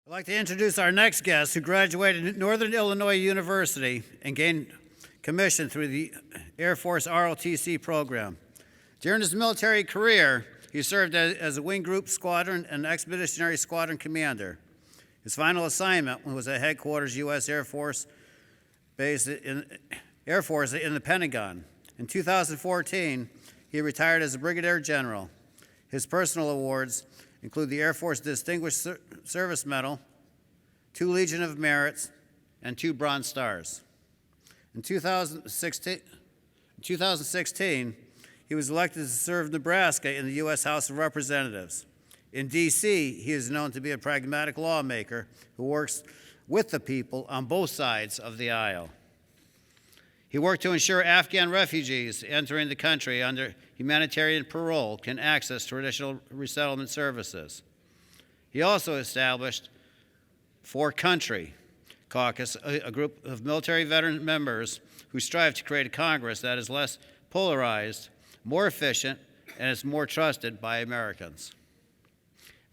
I'd like to introduce our next guest who graduated at Northern Illinois University and gained commission through the Air Force ROTC program. During his military career, he served as a Wing Group Squadron and Expeditionary Squadron Commander. His final assignment was at Headquarters U.S. Air Force Base in the Pentagon. In 2014, he retired as a Brigadier General. His personal awards include the Air Force Distinguished Service Medal, 2 Legion of Merits, and 2 Bronze Stars. In 2016, he was elected to serve Nebraska in the U.S. House of Representatives. In D.C., he is known to be a pragmatic lawmaker who works with the people on both sides of the aisle. He worked to ensure Afghan refugees entering the country under humanitarian parole can access traditional resettlement services. He also established For Country Caucus, a group of military veteran members who strive to create a Congress that is less polarized, more efficient, and is more trusted by Americans.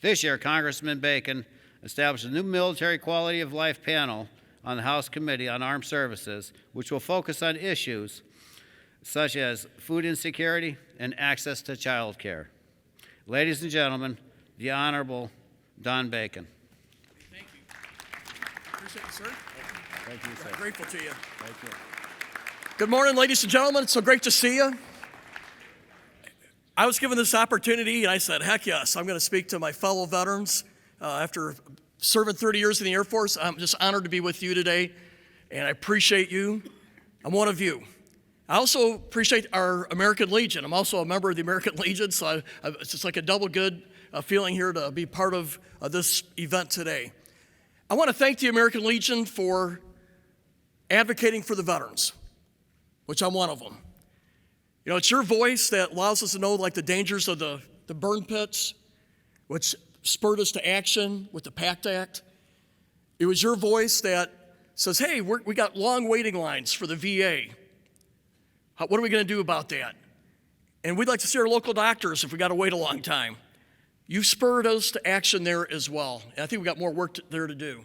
This year, Congressman Bacon established a new military quality of life panel on the House Committee on Armed Services, which will focus on issues such as food insecurity and access to child care. Ladies and gentlemen, the Honorable Don Bacon. Thank you. Appreciate it, sir. Thank you, sir. I'm grateful to you. Thank you. Good morning, ladies and gentlemen. It's so great to see you. I was given this opportunity, and I said, heck yes, I'm going to speak to my fellow veterans. After serving 30 years in the Air Force, I'm just honored to be with you today, and I appreciate you. I'm one of you. I also appreciate our American Legion. I'm also a member of the American Legion, so it's just like a double good feeling here to be part of this event today. I want to thank the American Legion for advocating for the veterans, which I'm one of them. You know, it's your voice that allows us to know like the dangers of the burn pits, which spurred us to action with the PACT Act. It was your voice that says, hey, we got long waiting lines for the VA. What are we going to do about that? And we'd like to see our local doctors if we got to wait a long time. You spurred us to action there as well. And I think we got more work there to do.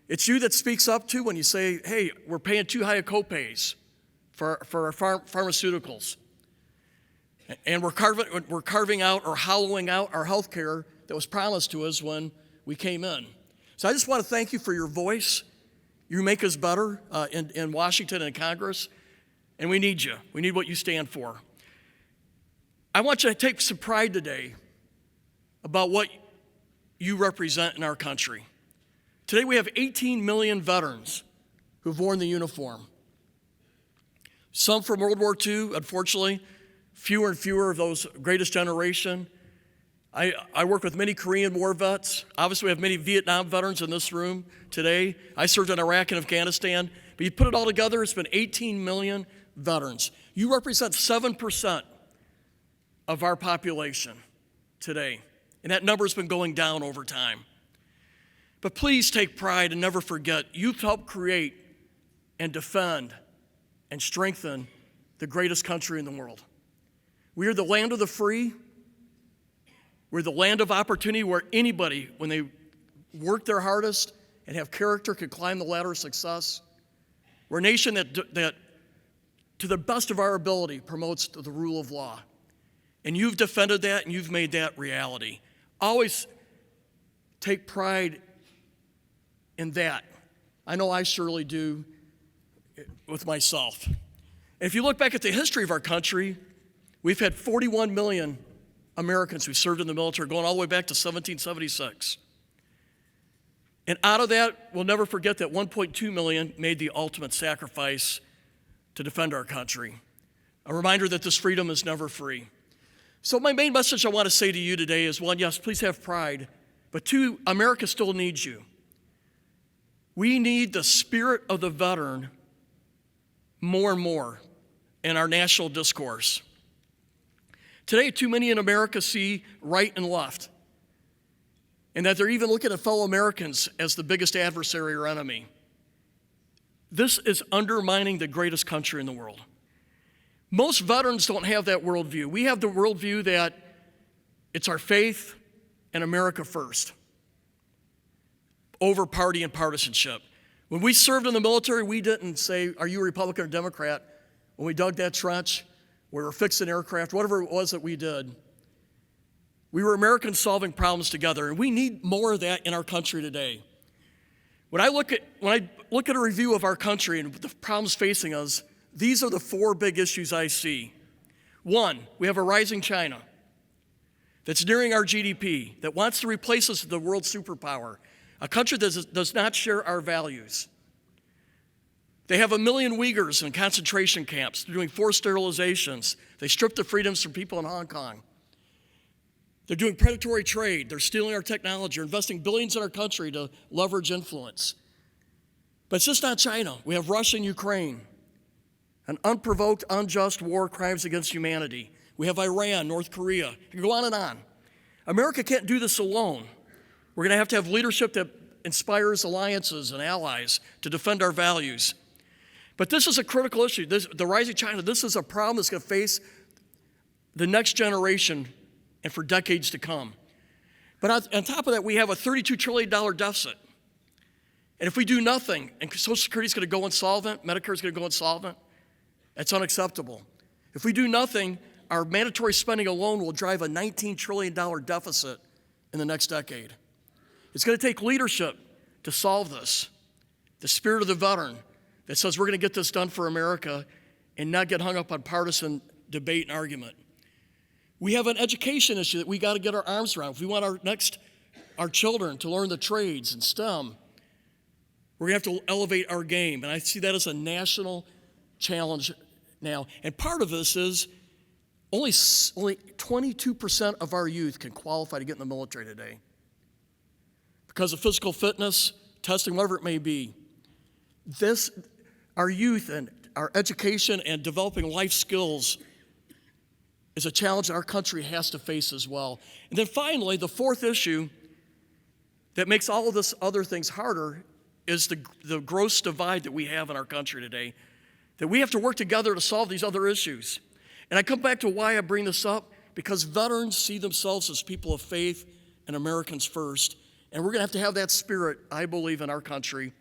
It's you that speaks up too when you say, hey, we're paying too high a copays for our pharmaceuticals. And we're carving out or hollowing out our health care that was promised to us when we came in. So I just want to thank you for your voice. You make us better in Washington and Congress, and we need you. We need what you stand for. I want you to take some pride today about what you represent in our country. Today we have 18 million veterans who've worn the uniform. Some from World War II, unfortunately, fewer and fewer of those greatest generation. I work with many Korean War vets. Obviously, we have many Vietnam veterans in this room today. I served in Iraq and Afghanistan. But you put it all together, it's been 18 million veterans. You represent 7% of our population today. And that number's been going down over time. But please take pride and never forget, you've helped create and defend and strengthen the greatest country in the world. We are the land of the free. We're the land of opportunity where anybody, when they work their hardest and have character, can climb the ladder of success. We're a nation that to the best of our ability, promotes the rule of law. And you've defended that and you've made that reality. Always take pride in that. I know I surely do with myself. And if you look back at the history of our country, we've had 41 million Americans who served in the military, going all the way back to 1776. And out of that, we'll never forget that 1.2 million made the ultimate sacrifice to defend our country. A reminder that this freedom is never free. So my main message I want to say to you today is, one, yes, please have pride, but two, America still needs you. We need the spirit of the veteran more and more in our national discourse. Today, too many in America see right and left, and that they're even looking at fellow Americans as the biggest adversary or enemy. This is undermining the greatest country in the world. Most veterans don't have that worldview. We have the worldview that it's our faith and America first. over party and partisanship. When we served in the military, we didn't say, are you a Republican or Democrat? When we dug that trench, we were fixing aircraft, whatever it was that we did. We were Americans solving problems together, and we need more of that in our country today. When I look at a review of our country and the problems facing us, these are the four big issues I see. One, we have a rising China that's nearing our GDP, that wants to replace us as the world superpower, a country that does not share our values. They have 1 million Uyghurs in concentration camps. They're doing forced sterilizations. They strip the freedoms from people in Hong Kong. They're doing predatory trade. They're stealing our technology. They're investing billions in our country to leverage influence. But it's just not China. We have Russia and Ukraine, an unprovoked, unjust war, crimes against humanity. We have Iran, North Korea. You can go on and on. America can't do this alone. We're going to have leadership that inspires alliances and allies to defend our values. But this is a critical issue. The rising China, this is a problem that's going to face the next generation and for decades to come. But on top of that, we have a $32 trillion deficit. And if we do nothing, and Social Security is going to go insolvent, Medicare is going to go insolvent, that's unacceptable. If we do nothing, our mandatory spending alone will drive a $19 trillion deficit in the next decade. It's going to take leadership to solve this. The spirit of the veteran that says we're going to get this done for America and not get hung up on partisan debate and argument. We have an education issue that we got to get our arms around. If we want our children to learn the trades and STEM, we're going to have to elevate our game. And I see that as a national challenge now. And part of this is only 22% of our youth can qualify to get in the military today because of physical fitness, testing, whatever it may be. Our youth and our education and developing life skills is a challenge that our country has to face as well. And then finally, the fourth issue that makes all of this other things harder is the gross divide that we have in our country today, that we have to work together to solve these other issues. And I come back to why I bring this up, because veterans see themselves as people of faith and Americans first. And we're going to have that spirit, I believe, in our country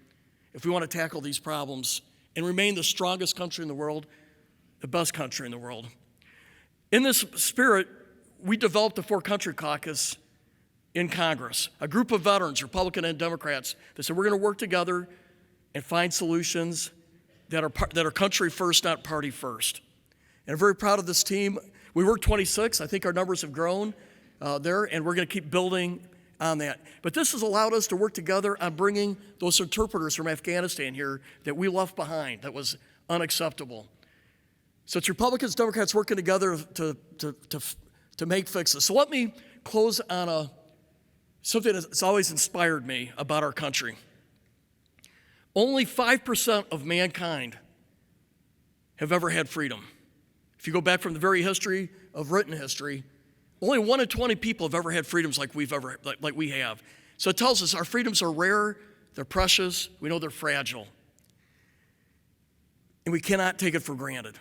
if we want to tackle these problems and remain the strongest country in the world, the best country in the world. In this spirit, we developed the Four Country Caucus in Congress, a group of veterans, Republican and Democrats, that said we're going to work together and find solutions that are country first, not party first. And I'm very proud of this team. We were 26. I think our numbers have grown there, and we're going to keep building on that. But this has allowed us to work together on bringing those interpreters from Afghanistan here that we left behind. That was unacceptable. So it's Republicans, Democrats working together to make fixes. So let me close on something that's always inspired me about our country. Only 5% of mankind have ever had freedom. If you go back from the very history of written history, only 1 in 20 people have ever had freedoms like we have. So it tells us our freedoms are rare, they're precious, we know they're fragile. And we cannot take it for granted.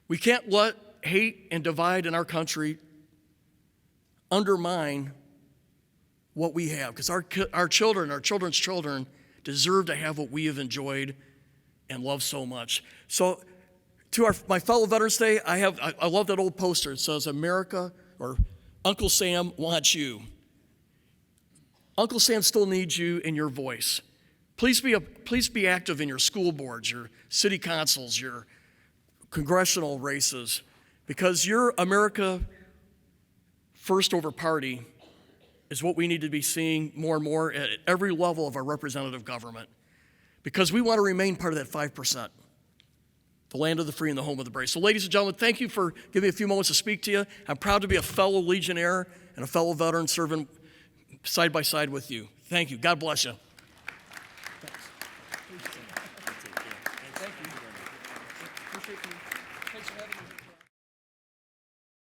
We can't let hate and divide in our country undermine what we have, because our children, our children's children deserve to have what we have enjoyed and loved so much. So to my fellow Veterans Day, I love that old poster. It says, America, or Uncle Sam wants you. Uncle Sam still needs you and your voice. Please be active in your school boards, your city councils, your congressional races, because your America first over party is what we need to be seeing more and more at every level of our representative government, because we want to remain part of that 5%. The land of the free and the home of the brave. So ladies and gentlemen, thank you for giving me a few moments to speak to you. I'm proud to be a fellow Legionnaire and a fellow veteran serving side by side with you. Thank you. God bless you.